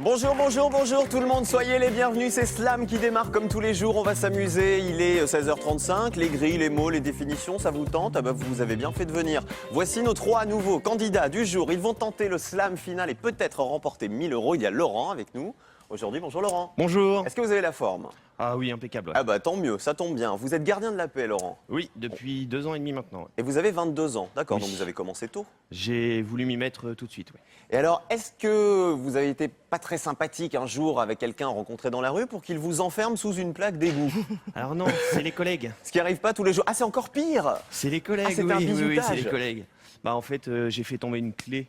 Bonjour, bonjour, bonjour tout le monde, soyez les bienvenus, c'est Slam qui démarre comme tous les jours, on va s'amuser, il est 16h35, les grilles, les mots, les définitions, ça vous tente? Ah bah vous avez bien fait de venir. Voici nos 3 nouveaux candidats du jour, ils vont tenter le Slam final et peut-être remporter 1000 €. Il y a Laurent avec nous aujourd'hui, bonjour Laurent. Bonjour. Est-ce que vous avez la forme? Ah oui, impeccable. Ouais. Ah bah tant mieux, ça tombe bien. Vous êtes gardien de la paix Laurent? Oui, depuis 2 ans et demi maintenant. Ouais. Et vous avez 22 ans, d'accord, Oui. donc vous avez commencé tôt. J'ai voulu m'y mettre tout de suite. Ouais. Et alors, est-ce que vous avez été pas très sympathique un jour avec quelqu'un rencontré dans la rue pour qu'il vous enferme sous une plaque d'égout? Alors non, c'est les collègues. Ce qui n'arrive pas tous les jours. Ah, c'est encore pire! C'est les collègues, c'était un oui, bizutage. c'est les collègues. Bah en fait, j'ai fait tomber une clé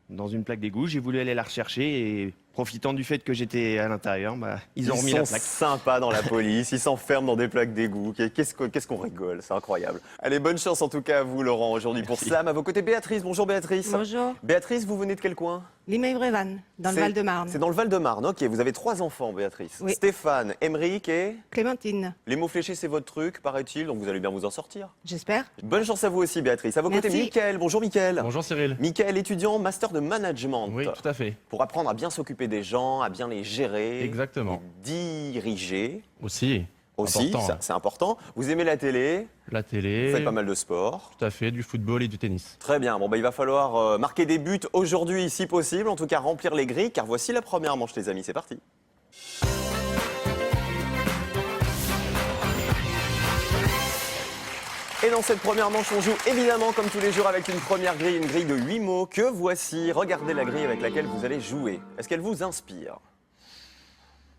dans une plaque d'égout, j'ai voulu aller la rechercher et profitant du fait que j'étais à l'intérieur, bah, ils ont remis la Ils sont plaque. sympas dans la police, ils s'enferment dans des plaques d'égout. Qu'est-ce qu'on rigole, c'est incroyable. Allez, bonne chance en tout cas à vous Laurent aujourd'hui pour Merci. Slam. À vos côtés Béatrice, bonjour Béatrice. Bonjour, Béatrice, vous venez de quel coin? Limay-Brévannes, dans le C'est- Val-de-Marne. C'est dans le Val-de-Marne, ok. Vous avez 3 enfants Béatrice. Oui. Stéphane, Émeric et... Clémentine, Les mots fléchés c'est votre truc, paraît-il, donc vous allez bien vous en sortir. j'espère. Bonne chance à vous aussi Béatrice. À vos côtés Merci. Mickaël, bonjour Mickaël. Bonjour Cyril. Mickaël, étudiant master de management. Oui, tout à fait. Pour apprendre à bien s'occuper des gens, à bien les gérer. Exactement. Et diriger. Aussi. Aussi, Important, ça, hein. c'est important. Vous aimez la télé, La télé. vous faites pas mal de sport. Tout à fait, du football et du tennis. Très bien, bon, bah, il va falloir marquer des buts aujourd'hui si possible, en tout cas remplir les grilles, car voici la première manche les amis, c'est parti. Et dans cette première manche, on joue évidemment comme tous les jours avec une première grille, une grille de 8 mots que voici. Regardez la grille avec laquelle vous allez jouer. Est-ce qu'elle vous inspire ?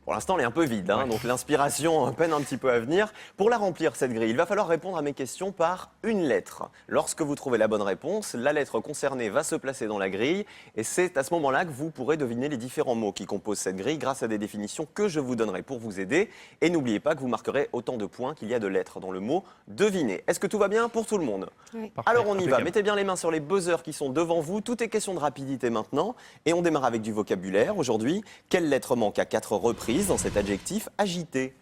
Pour l'instant, elle est un peu vide, hein, donc l'inspiration peine un petit peu à venir. Pour la remplir, cette grille, il va falloir répondre à mes questions par une lettre. Lorsque vous trouvez la bonne réponse, la lettre concernée va se placer dans la grille et c'est à ce moment-là que vous pourrez deviner les différents mots qui composent cette grille grâce à des définitions que je vous donnerai pour vous aider. Et n'oubliez pas que vous marquerez autant de points qu'il y a de lettres dans le mot deviner. Est-ce que tout va bien pour tout le monde ? Oui. Parfait, Alors on y va, impeccable. mettez bien les mains sur les buzzers qui sont devant vous. Tout est question de rapidité maintenant. Et on démarre avec du vocabulaire. Aujourd'hui, quelle lettre manque à 4 reprises dans cet adjectif agité?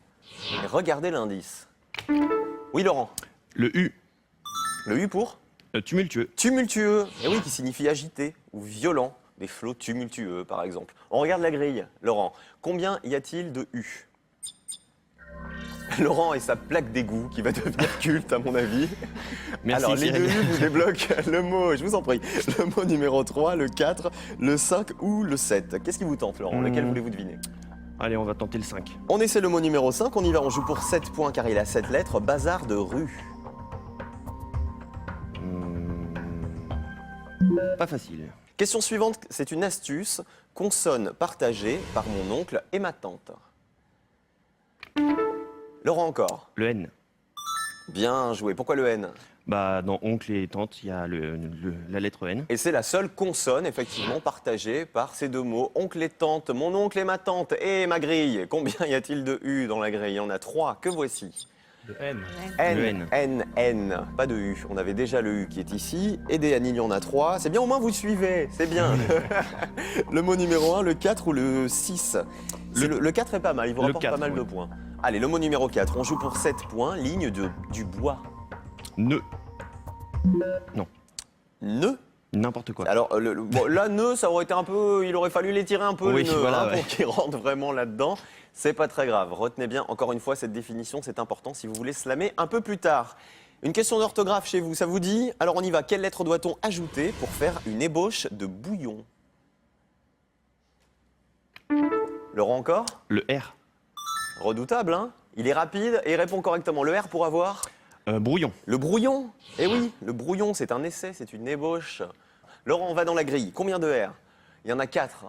Et regardez l'indice. Oui Laurent, Le U, le U pour tumultueux. tumultueux. Et oui, qui signifie agité ou violent. Des flots tumultueux par exemple. On regarde la grille. Laurent, combien y a-t-il de U? Laurent et sa plaque d'égout qui va devenir culte à mon avis. Merci Alors, les deux Cyril. U vous débloquent le mot, je vous en prie, le mot numéro 3, le 4, le 5 ou le 7. Qu'est-ce qui vous tente, Laurent? Lequel voulez-vous deviner? Allez, on va tenter le 5. On essaie le mot numéro 5, on y va, on joue pour 7 points car il a 7 lettres. Bazar de rue. Pas facile. Question suivante, c'est une astuce. Consonne partagée par mon oncle et ma tante. Laurent encore. Le N. Bien joué. Pourquoi le N? Bah dans oncle et tante, il y a la lettre N. Et c'est la seule consonne, effectivement, partagée par ces deux mots. Oncle et tante, mon oncle et ma tante, et ma grille. Combien y a-t-il de U dans la grille? Il y en a 3. Que voici? Le N. N, Le N. N, N. Pas de U. On avait déjà le U qui est ici. Et des N, il y en a 3. C'est bien, au moins vous suivez. C'est bien. Le mot numéro 1, le 4 ou le 6? Le 4 est pas mal. Il vous Le rapporte pas 4, mal de oui. points. Allez, le mot numéro 4. On joue pour 7 points. Ligne du bois. Ne. Ne. N'importe quoi. Alors, bon, là, nœud, ça aurait été un peu. Il aurait fallu l'étirer un peu, Oui, le nœud, voilà, hein, ouais. pour qu'il rentre vraiment là-dedans. C'est pas très grave. Retenez bien, encore une fois, cette définition, c'est important si vous voulez slammer un peu plus tard. Une question d'orthographe chez vous, ça vous dit? Alors, on y va. Quelle lettre doit-on ajouter pour faire une ébauche de bouillon? Laurent encore? Le R. Redoutable, hein? Il est rapide et il répond correctement. Le R pour avoir? Brouillon. Le brouillon. Eh oui, le brouillon, c'est un essai, c'est une ébauche. Laurent, on va dans la grille. Combien de R? Il y en a 4.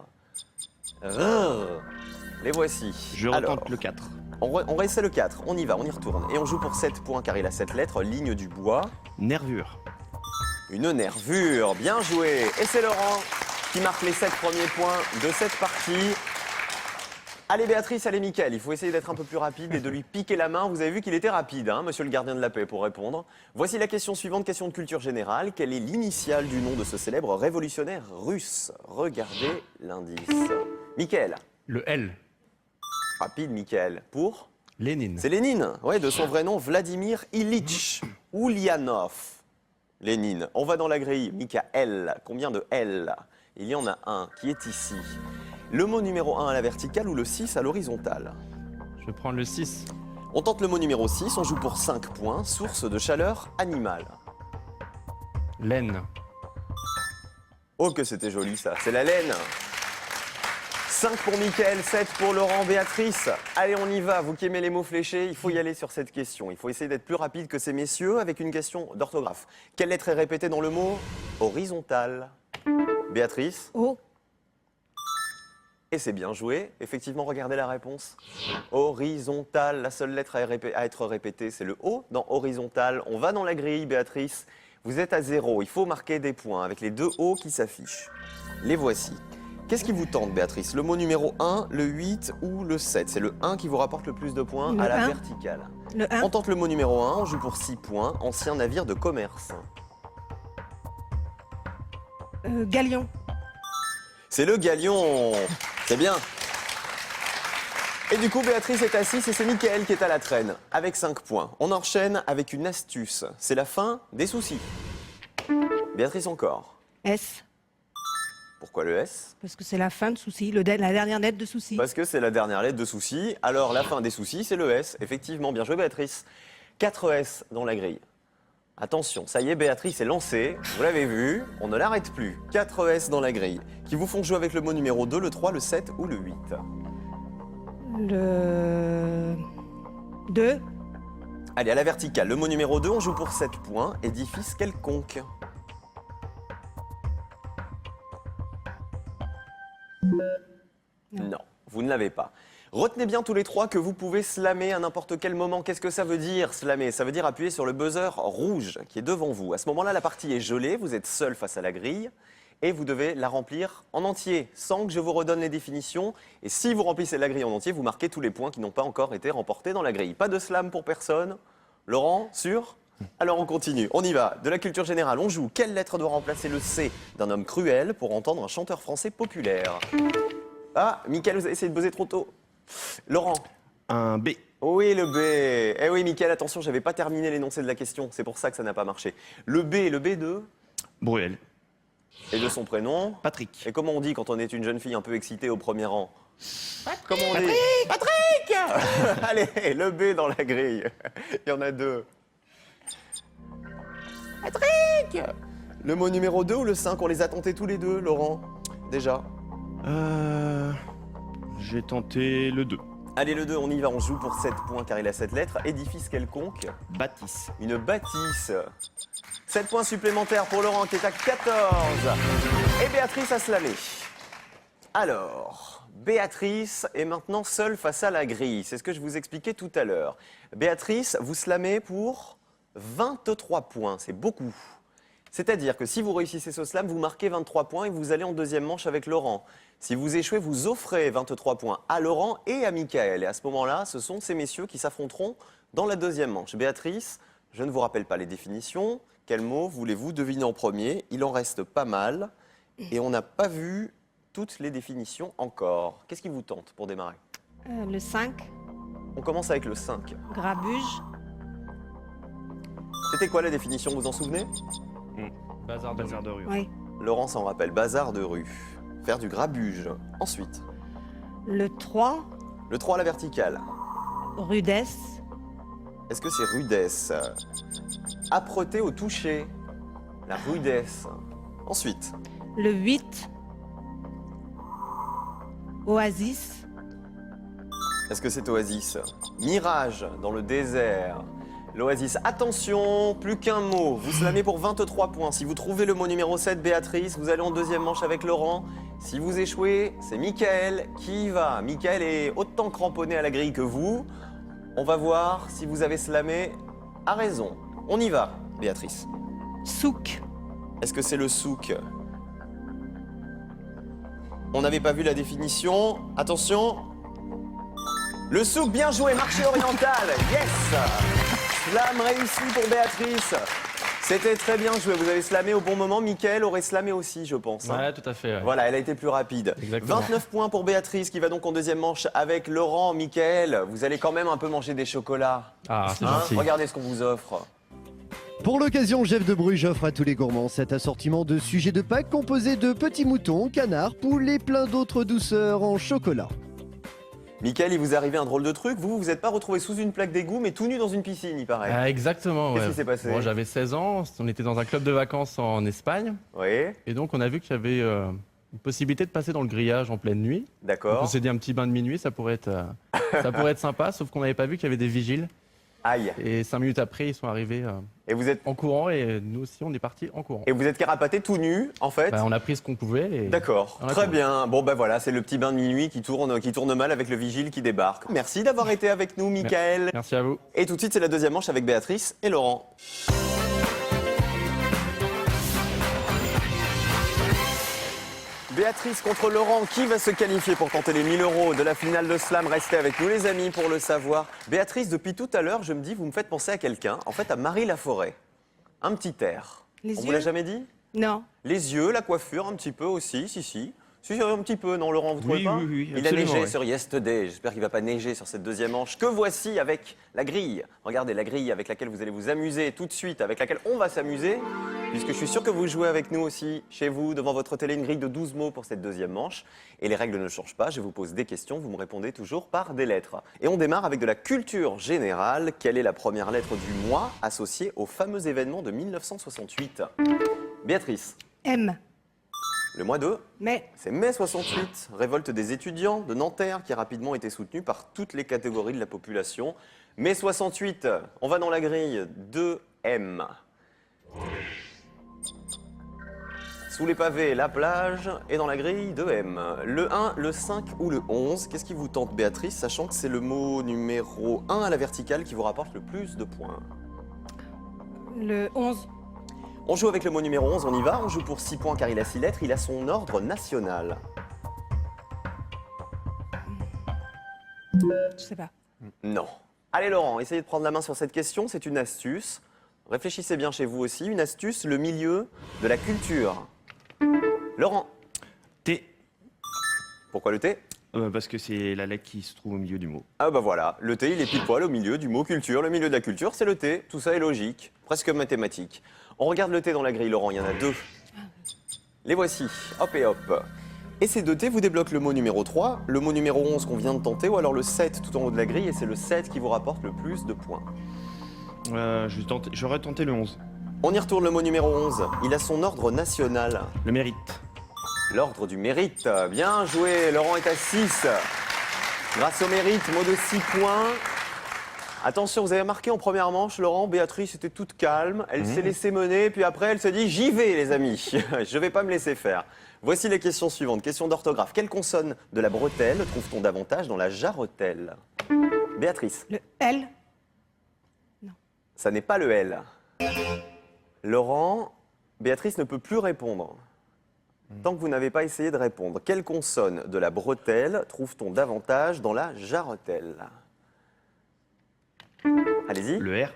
Les voici. Je Alors, retente le 4. on réessaie le 4. On y va, on y retourne. Et on joue pour 7 points car il a 7 lettres. Ligne du bois. Nervure. Une nervure. Bien joué. Et c'est Laurent qui marque les 7 premiers points de cette partie. Allez Béatrice, allez Mickaël, il faut essayer d'être un peu plus rapide et de lui piquer la main. Vous avez vu qu'il était rapide, hein, monsieur le gardien de la paix, pour répondre. Voici la question suivante, question de culture générale. Quelle est l'initiale du nom de ce célèbre révolutionnaire russe? Regardez l'indice. Mickaël. Le L. Rapide Mickaël. Pour? Lénine. C'est Lénine, ouais, de son vrai nom, Vladimir Ilitch Ulyanov. Lénine. On va dans la grille. Mickaël, combien de L? Il y en a un qui est ici. Le mot numéro 1 à la verticale ou le 6 à l'horizontale? Je vais prendre le 6. On tente le mot numéro 6, on joue pour 5 points, source de chaleur animale. Laine. Oh que c'était joli ça, c'est la laine. 5 pour Mickaël, 7 pour Laurent, Béatrice. Allez, on y va, vous qui aimez les mots fléchés, il faut y aller sur cette question. Il faut essayer d'être plus rapide que ces messieurs avec une question d'orthographe. Quelle lettre est répétée dans le mot horizontal? Béatrice? O. Et c'est bien joué. Effectivement, regardez la réponse. Horizontal, la seule lettre à être répétée, c'est le O dans horizontal. On va dans la grille, Béatrice. Vous êtes à 0. Il faut marquer des points avec les 2 O qui s'affichent. Les voici. Qu'est-ce qui vous tente, Béatrice? Le mot numéro 1, le 8 ou le 7? C'est le 1 qui vous rapporte le plus de points Le à la 1. verticale. Le 1. On tente le mot numéro 1, on joue pour 6 points. Ancien navire de commerce. Galion. C'est le galion. C'est bien. Et du coup, Béatrice est à 6 et c'est Mickaël qui est à la traîne, avec 5 points. On enchaîne avec une astuce. C'est la fin des soucis. Béatrice encore. S. Pourquoi le S? Parce que c'est la fin de souci, la dernière lettre de souci. Parce que c'est la dernière lettre de soucis. Alors, la fin des soucis, c'est le S. Effectivement, bien joué, Béatrice. 4 S dans la grille. Attention, ça y est, Béatrice est lancée. Vous l'avez vu, on ne l'arrête plus. 4 S dans la grille, qui vous font jouer avec le mot numéro 2, le 3, le 7 ou le 8. Le 2. Allez, à la verticale, le mot numéro 2, on joue pour 7 points. Édifice quelconque. Non, vous ne l'avez pas. Retenez bien tous les 3 que vous pouvez slammer à n'importe quel moment. Qu'est-ce que ça veut dire, slammer? Ça veut dire appuyer sur le buzzer rouge qui est devant vous. À ce moment-là, la partie est gelée, vous êtes seul face à la grille et vous devez la remplir en entier, sans que je vous redonne les définitions. Et si vous remplissez la grille en entier, vous marquez tous les points qui n'ont pas encore été remportés dans la grille. Pas de slam pour personne. Laurent, sûr? Alors on continue, on y va. De la culture générale, on joue. Quelle lettre doit remplacer le C d'un homme cruel pour entendre un chanteur français populaire? Ah, Mickaël, vous avez essayé de buzzer trop tôt. Laurent? Un B. Oui, le B. Eh oui, Mickaël, attention, j'avais pas terminé l'énoncé de la question. C'est pour ça que ça n'a pas marché. Le B de? Bruel. Et de son prénom? Patrick. Et comment on dit quand on est une jeune fille un peu excitée au premier rang? Comment on dit? Patrick. Allez, le B dans la grille. Il y en a 2. Patrick. Le mot numéro 2 ou le 5? On les a tentés tous les deux, Laurent. Déjà. J'ai tenté le 2. Allez, le 2, on y va, on joue pour 7 points car il a 7 lettres. Édifice quelconque. Bâtisse. Une bâtisse. 7 points supplémentaires pour Laurent qui est à 14. Et Béatrice a slamé. Alors, Béatrice est maintenant seule face à la grille. C'est ce que je vous expliquais tout à l'heure. Béatrice, vous slamez pour 23 points. C'est beaucoup. C'est-à-dire que si vous réussissez ce slam, vous marquez 23 points et vous allez en deuxième manche avec Laurent. Si vous échouez, vous offrez 23 points à Laurent et à Mickaël. Et à ce moment-là, ce sont ces messieurs qui s'affronteront dans la deuxième manche. Béatrice, je ne vous rappelle pas les définitions. Quel mot voulez-vous deviner en premier? Il en reste pas mal. Et on n'a pas vu toutes les définitions encore. Qu'est-ce qui vous tente pour démarrer? Le 5. On commence avec le 5. Grabuge. C'était quoi la définition, vous en souvenez? Bazar de Bazar de rue. Oui. Laurent s'en rappelle, bazar de rue. Faire du grabuge. Ensuite, Le 3. le 3 à la verticale. Rudesse. Est-ce que c'est rudesse? Âpreté au toucher. La rudesse. Ensuite, Le 8. Oasis. est-ce que c'est oasis? Mirage dans le désert. L'oasis. Attention, plus qu'un mot. Vous slamez pour 23 points. Si vous trouvez le mot numéro 7, Béatrice, vous allez en deuxième manche avec Laurent. Si vous échouez, c'est Mickaël qui y va. Mickaël est autant cramponné à la grille que vous. On va voir si vous avez slamé à raison. On y va, Béatrice. Souk. Est-ce que c'est le souk? On n'avait pas vu la définition. Attention. Le souk, bien joué, marché oriental. Yes. Slam réussi pour Béatrice. C'était très bien joué. Vous avez slamé au bon moment. Mickaël aurait slamé aussi, je pense. hein. Ouais, tout à fait. Ouais. Voilà, elle a été plus rapide. Exactement. 29 points pour Béatrice qui va donc en deuxième manche avec Laurent. Mickaël, vous allez quand même un peu manger des chocolats. Ah, c'est Hein, gentil. regardez ce qu'on vous offre. Pour l'occasion, Jeff de Bruges offre à tous les gourmands cet assortiment de sujets de Pâques composé de petits moutons, canards, poules et plein d'autres douceurs en chocolat. Mickaël, il vous est arrivé un drôle de truc. Vous vous êtes pas retrouvé sous une plaque d'égout, mais tout nu dans une piscine, il paraît. Ah, exactement. Qu'est-ce ouais. qui s'est passé? Bon, j'avais 16 ans, on était dans un club de vacances en Espagne, Oui, et donc on a vu qu'il y avait une possibilité de passer dans le grillage en pleine nuit. Donc, on d'accord. s'est dit un petit bain de minuit, ça pourrait être sympa, sauf qu'on n'avait pas vu qu'il y avait des vigiles. Aïe. Et 5 minutes après, ils sont arrivés Et vous êtes, en courant, et nous aussi, on est partis en courant. et vous êtes carapaté tout nu, en fait. Bah, on a pris ce qu'on pouvait. Et... D'accord, On a très tout. bien. Bon, ben voilà, c'est le petit bain de minuit qui tourne mal avec le vigile qui débarque. Merci d'avoir été avec nous, Mickaël. Merci à vous. Et tout de suite, c'est la deuxième manche avec Béatrice et Laurent. Béatrice contre Laurent, qui va se qualifier pour tenter les 1000 € de la finale de Slam? Restez avec nous les amis pour le savoir. Béatrice, depuis tout à l'heure, je me dis, vous me faites penser à quelqu'un, en fait à Marie Laforêt. Un petit air. Les On vous yeux l'a jamais dit? Non. Les yeux, la coiffure, un petit peu aussi, si. Si, un petit peu, non Laurent, vous trouvez Oui, pas? oui, oui, Il a absolument, neigé ouais. sur Yesterday, j'espère qu'il va pas neiger sur cette deuxième manche. Que voici avec la grille. Regardez, la grille avec laquelle vous allez vous amuser tout de suite, avec laquelle on va s'amuser, puisque je suis sûr que vous jouez avec nous aussi, chez vous, devant votre télé, une grille de 12 mots pour cette deuxième manche. Et les règles ne changent pas, je vous pose des questions, vous me répondez toujours par des lettres. Et on démarre avec de la culture générale. Quelle est la première lettre du mois associée au fameux événement de 1968? Béatrice, M. le mois de... Mais. C'est mai 68, révolte des étudiants de Nanterre qui a rapidement été soutenue par toutes les catégories de la population. Mai 68, on va dans la grille 2M. Sous les pavés, la plage, et dans la grille 2M. Le 1, le 5 ou le 11, qu'est-ce qui vous tente Béatrice, sachant que c'est le mot numéro 1 à la verticale qui vous rapporte le plus de points? Le 11. On joue avec le mot numéro 11, on y va, on joue pour 6 points car il a 6 lettres, il a son ordre national. Je sais pas. Non. Allez Laurent, essayez de prendre la main sur cette question, c'est une astuce. Réfléchissez bien chez vous aussi, une astuce, le milieu de la culture. Laurent, T. pourquoi le T? Parce que c'est la lettre qui se trouve au milieu du mot. Ah bah voilà, le T il est pile poil au milieu du mot culture, le milieu de la culture c'est le T, tout ça est logique, presque mathématique. On regarde le T dans la grille Laurent, il y en a deux. Les voici, hop et hop. Et ces deux T vous débloquent le mot numéro 3, le mot numéro 11 qu'on vient de tenter, ou alors le 7 tout en haut de la grille, et c'est le 7 qui vous rapporte le plus de points. J'aurais tenté le 11. On y retourne le mot numéro 11, il a son ordre national. Le mérite. L'ordre du mérite, bien joué, Laurent est à 6. Grâce au mérite, mot de 6 points. Attention, vous avez marqué en première manche, Laurent, Béatrice était toute calme, elle s'est laissée mener, puis après elle se dit « j'y vais les amis, je vais pas me laisser faire ». Voici les questions suivantes, question d'orthographe. Quelle consonne de la bretelle trouve-t-on davantage dans la jarretelle? Béatrice, Le L. ça n'est pas le L. Laurent, Béatrice ne peut plus répondre. Tant que vous n'avez pas essayé de répondre. Quelle consonne de la bretelle trouve-t-on davantage dans la jarretelle? Allez-y. Le R.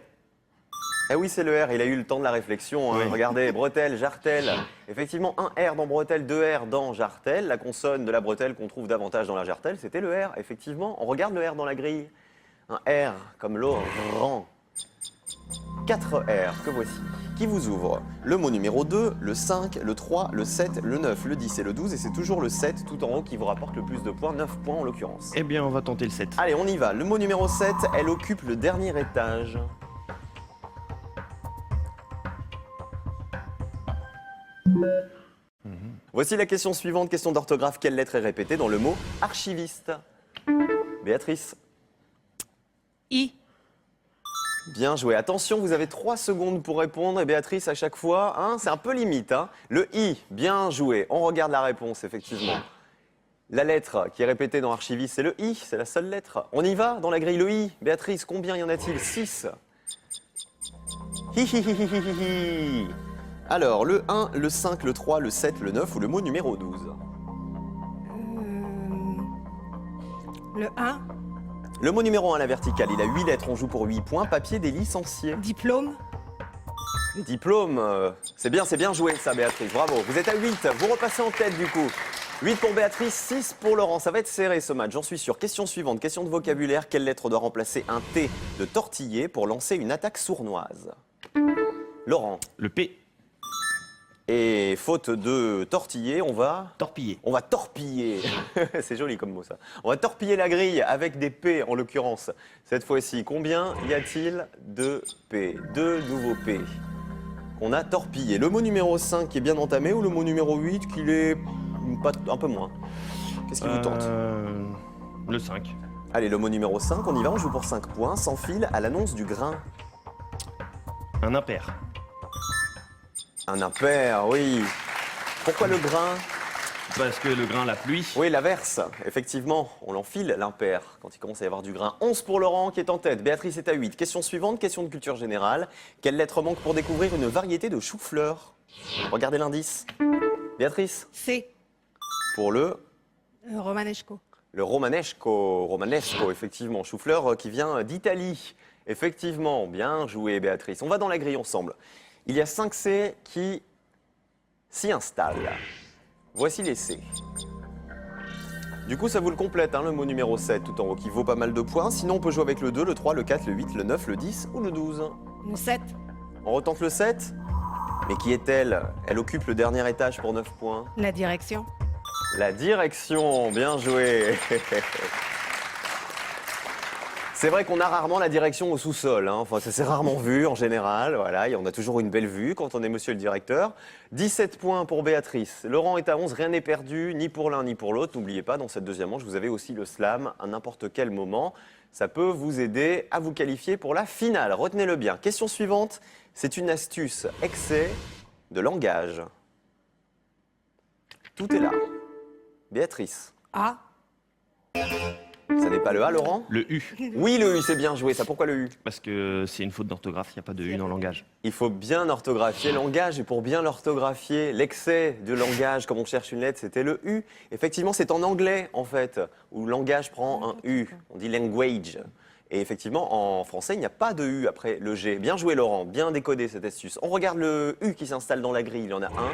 Eh oui, c'est le R, il a eu le temps de la réflexion. Hein. Oui. Regardez, bretelle, jartelle. Effectivement, un R dans bretelle, deux R dans jartelle. La consonne de la bretelle qu'on trouve davantage dans la jartelle, c'était le R. Effectivement, on regarde le R dans la grille. Un R comme l'oran. 4 R, que voici. Qui vous ouvre le mot numéro 2, le 5, le 3, le 7, le 9, le 10 et le 12. Et c'est toujours le 7 tout en haut qui vous rapporte le plus de points, 9 points en l'occurrence. Eh bien, on va tenter le 7. Allez, on y va. Le mot numéro 7, elle occupe le dernier étage. Voici la question suivante, question d'orthographe. Quelle lettre est répétée dans le mot archiviste? Béatrice, I. bien joué. Attention, vous avez 3 secondes pour répondre. Et Béatrice, à chaque fois, hein, c'est un peu limite. Hein. Le I, bien joué. On regarde la réponse, effectivement. La lettre qui est répétée dans archiviste, c'est le I, c'est la seule lettre. On y va dans la grille, le I. Béatrice, combien y en a-t-il? 6. Hi, hi, hi, hi, hi, hi. Alors, le 1, le 5, le 3, le 7, le 9 ou le mot numéro 12? Le 1. Le mot numéro 1 à la verticale, il a 8 lettres, on joue pour 8 points. Papier des licenciés. Diplôme. Les diplômes, c'est bien joué ça Béatrice, bravo. Vous êtes à 8, vous repassez en tête du coup. 8 pour Béatrice, 6 pour Laurent. Ça va être serré ce match, j'en suis sûr. Question suivante, question de vocabulaire. Quelle lettre doit remplacer un T de tortiller pour lancer une attaque sournoise? Laurent. Le P. Et faute de tortiller, on va Torpiller. torpiller. C'est joli comme mot ça. On va torpiller la grille avec des P en l'occurrence. Cette fois-ci, combien y a-t-il de P? Deux nouveaux P qu'on a torpillé. Le mot numéro 5 qui est bien entamé ou le mot numéro 8 qui l'est un peu moins? Qu'est-ce qui vous tente? Le 5. Allez, le mot numéro 5, on y va, on joue pour 5 points. Sans fil à l'annonce du grain. Un impair. Un impair, oui. Pourquoi le grain? Parce que le grain, la pluie. Oui, l'averse, effectivement, on l'enfile l'impair quand il commence à y avoir du grain. 11 pour Laurent qui est en tête, Béatrice est à 8. Question suivante, question de culture générale. Quelle lettre manque pour découvrir une variété de chou-fleur? Regardez l'indice. Béatrice, C. pour le Romanesco. romanesco, effectivement, chou-fleur qui vient d'Italie. Effectivement, bien joué Béatrice. On va dans la grille ensemble. Il y a 5 C qui s'y installent. Voici les C. Du coup, ça vous le complète, hein, le mot numéro 7 tout en haut, qui vaut pas mal de points. Sinon, on peut jouer avec le 2, le 3, le 4, le 8, le 9, le 10 ou le 12. Le 7. On retente le 7. Mais qui est-elle? Elle occupe le dernier étage pour 9 points. La direction. La direction, bien joué. C'est vrai qu'on a rarement la direction au sous-sol, hein. Enfin, ça s'est rarement vu en général, voilà, et on a toujours une belle vue quand on est monsieur le directeur. 17 points pour Béatrice, Laurent est à 11, rien n'est perdu, ni pour l'un ni pour l'autre. N'oubliez pas, dans cette deuxième manche, vous avez aussi le slam à n'importe quel moment. Ça peut vous aider à vous qualifier pour la finale, retenez-le bien. Question suivante, c'est une astuce, excès de langage. Tout est là. Béatrice. A. Ça n'est pas le A, Laurent? Le U. Oui, le U, c'est bien joué. Ça, pourquoi le U? Parce que c'est une faute d'orthographe, il n'y a pas de U dans le langage. Il faut bien orthographier le langage. Et pour bien l'orthographier, l'excès de langage, comme on cherche une lettre, c'était le U. Effectivement, c'est en anglais, en fait, où le langage prend un U. On dit language. Et effectivement, en français, il n'y a pas de U après le G. Bien joué, Laurent. Bien décodé, cette astuce. On regarde le U qui s'installe dans la grille. Il y en a un.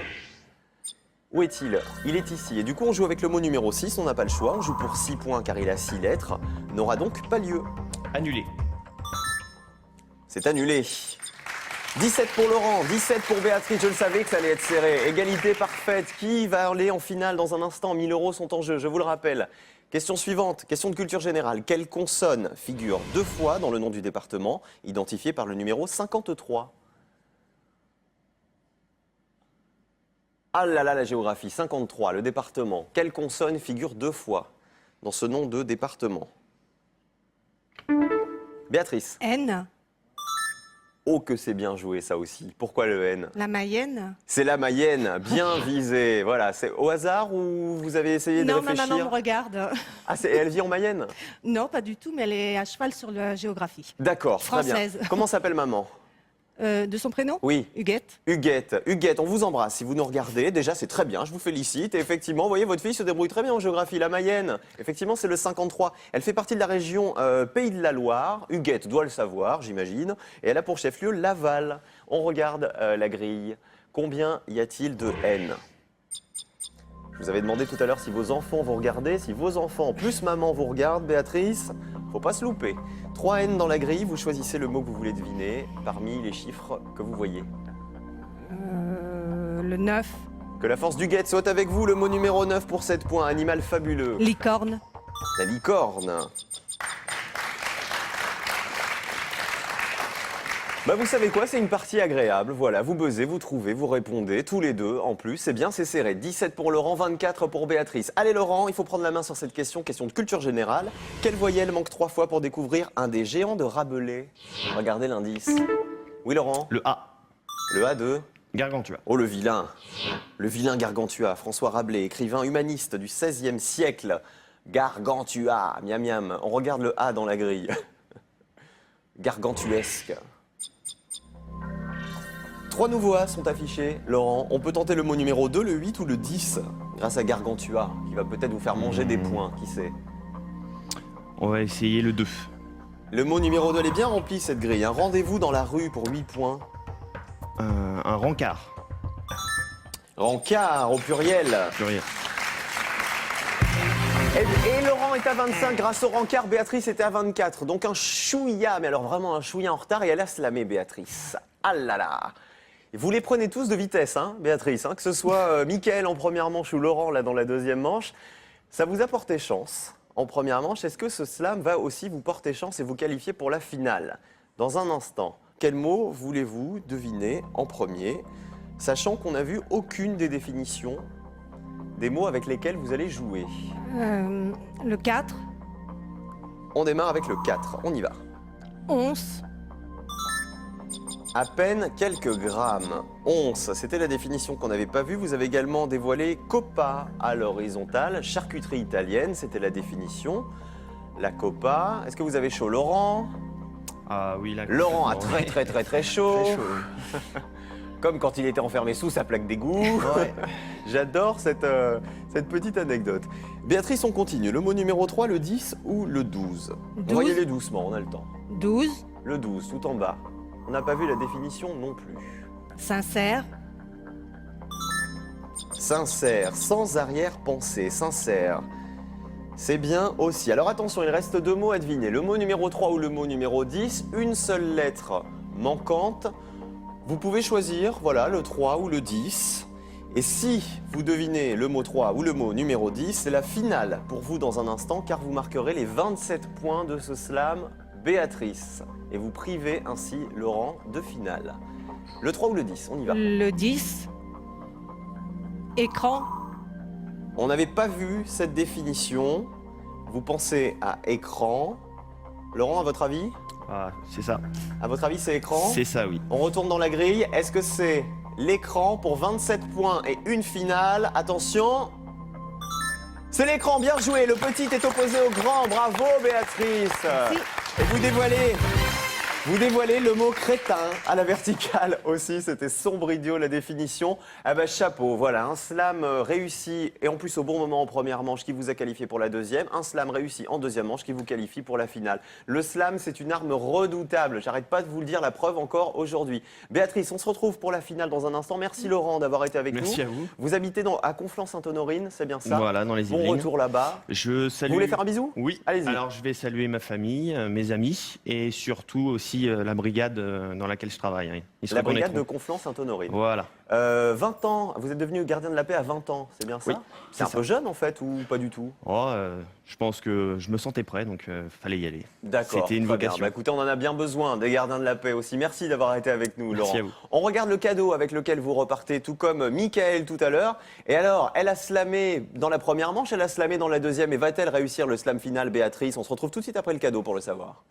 Où est-il? Il est ici. Et du coup, on joue avec le mot numéro 6. On n'a pas le choix. On joue pour 6 points car il a 6 lettres. N'aura donc pas lieu. Annulé. C'est annulé. 17 pour Laurent, 17 pour Béatrice. Je le savais que ça allait être serré. Égalité parfaite. Qui va aller en finale dans un instant? 1000 € sont en jeu, je vous le rappelle. Question suivante, question de culture générale. Quelle consonne figure 2 fois dans le nom du département, identifié par le numéro 53? Ah là là, la géographie, 53, le département. Quelle consonne figure 2 fois dans ce nom de département? Béatrice. N. Oh que c'est bien joué ça aussi. Pourquoi le N? La Mayenne. C'est la Mayenne, bien visé. Voilà, c'est au hasard ou vous avez essayé de Non, ma réfléchir? maman me regarde. Ah, elle vit en Mayenne? Non, pas du tout, mais elle est à cheval sur la géographie. D'accord, très bien. Française. Comment s'appelle maman? De son prénom? Oui. Huguette. Huguette. Huguette, on vous embrasse. Si vous nous regardez, déjà c'est très bien, je vous félicite. Et effectivement, vous voyez, votre fille se débrouille très bien en géographie. La Mayenne, effectivement, c'est le 53. Elle fait partie de la région Pays de la Loire. Huguette doit le savoir, j'imagine. Et elle a pour chef-lieu Laval. On regarde la grille. Combien y a-t-il de N? Je vous avais demandé tout à l'heure si vos enfants vous regardaient. Si vos enfants plus maman vous regardent, Béatrice, faut pas se louper. 3 N dans la grille, vous choisissez le mot que vous voulez deviner parmi les chiffres que vous voyez. Le 9. Que la force du guette soit avec vous, le mot numéro 9 pour 7 points, animal fabuleux. Licorne. La licorne. Bah vous savez quoi, c'est une partie agréable, voilà, vous buzzez, vous trouvez, vous répondez, tous les deux en plus, c'est bien, c'est serré. 17 pour Laurent, 24 pour Béatrice. Allez Laurent, il faut prendre la main sur cette question, question de culture générale. Quelle voyelle manque 3 fois pour découvrir un des géants de Rabelais? Regardez l'indice. Oui Laurent? Le A. Le A de? Gargantua. Oh le vilain Gargantua, François Rabelais, écrivain humaniste du XVIe siècle. Gargantua, miam miam, on regarde le A dans la grille. Gargantuesque. 3 nouveaux A sont affichés, Laurent. On peut tenter le mot numéro 2, le 8 ou le 10, grâce à Gargantua, qui va peut-être vous faire manger des points, qui sait. On va essayer le 2. Le mot numéro 2, elle est bien remplie cette grille. Un rendez-vous dans la rue pour 8 points. Un rencard. Rencard au pluriel. Pluriel. Et Laurent est à 25 grâce au rencard, Béatrice était à 24. Donc un chouïa, mais alors vraiment un chouïa en retard et elle a slamé Béatrice. Ah là là. Et vous les prenez tous de vitesse, hein, Béatrice, hein, que ce soit Mickaël en première manche ou Laurent là dans la deuxième manche. Ça vous a porté chance en première manche. Est-ce que ce slam va aussi vous porter chance et vous qualifier pour la finale? Dans un instant, quel mot voulez-vous deviner en premier, sachant qu'on n'a vu aucune des définitions des mots avec lesquels vous allez jouer? Le 4, On démarre avec le 4, on y va. 11, À peine quelques grammes. Once, c'était la définition qu'on n'avait pas vue. Vous avez également dévoilé coppa à l'horizontale. Charcuterie italienne, c'était la définition. La coppa. Est-ce que vous avez chaud, Laurent? Ah oui, là. Laurent a complètement. très chaud. Très chaud. Comme quand il était enfermé sous sa plaque d'égout. J'adore cette petite anecdote. Béatrice, on continue. Le mot numéro 3, le 10 ou le 12? On va y 12. aller doucement, on a le temps. 12, Le 12, tout en bas. On n'a pas vu la définition non plus. sincère, Sincère, sans arrière-pensée, sincère. C'est bien aussi. Alors attention, il reste 2 mots à deviner. Le mot numéro 3 ou le mot numéro 10, une seule lettre manquante. Vous pouvez choisir, voilà, le 3 ou le 10. Et si vous devinez le mot 3 ou le mot numéro 10, c'est la finale pour vous dans un instant, car vous marquerez les 27 points de ce slam, Béatrice. Et vous privez ainsi Laurent de finale. Le 3 ou le 10, on y va. le 10, écran, On n'avait pas vu cette définition. Vous pensez à écran. Laurent, à votre avis? Ah, c'est ça. À votre avis, c'est écran? C'est ça, oui. On retourne dans la grille. Est-ce que c'est l'écran pour 27 points et une finale? Attention. C'est l'écran, bien joué. Le petit est opposé au grand. Bravo, Béatrice. Merci. Et vous dévoilez le mot crétin à la verticale aussi. C'était sombre idiot, la définition. Ah bah chapeau, voilà, un slam réussi et en plus au bon moment en première manche qui vous a qualifié pour la deuxième. Un slam réussi en deuxième manche qui vous qualifie pour la finale. Le slam, c'est une arme redoutable. J'arrête pas de vous le dire, la preuve encore aujourd'hui. Béatrice, on se retrouve pour la finale dans un instant. Merci Laurent d'avoir été avec nous. Merci à vous. Vous habitez à Conflans-Sainte-Honorine, c'est bien ça? Voilà, dans les Bon Yvelines. retour là-bas. Je salue. Vous voulez faire un bisou? Oui. Allez-y. Alors, je vais saluer ma famille, mes amis et surtout aussi la brigade dans laquelle je travaille. Hein. Ils se La brigade de reconnaîtront. Conflans-Sainte-Honorine. Voilà. 20 ans, vous êtes devenu gardien de la paix à 20 ans, c'est bien ça? Oui, C'est un c'est peu jeune en fait ou pas du tout? Oh, je pense que je me sentais prêt, donc fallait y aller. D'accord. C'était une très bien. vocation. Bah, écoutez, on en a bien besoin, des gardiens de la paix aussi. Merci d'avoir été avec nous, Merci Laurent. à vous. On regarde le cadeau avec lequel vous repartez, tout comme Mickaël tout à l'heure. Et alors, elle a slamé dans la première manche, elle a slamé dans la deuxième. Et va-t-elle réussir le slam final, Béatrice? On se retrouve tout de suite après le cadeau pour le savoir.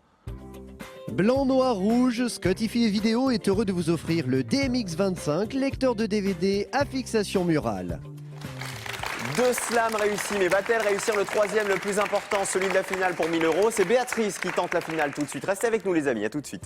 Blanc, noir, rouge, Spotify Vidéo est heureux de vous offrir le DMX25, lecteur de DVD à fixation murale. 2 slams réussis, mais va-t-elle réussir le troisième, le plus important, celui de la finale pour 1000 €? C'est Béatrice qui tente la finale tout de suite. Restez avec nous les amis, à tout de suite.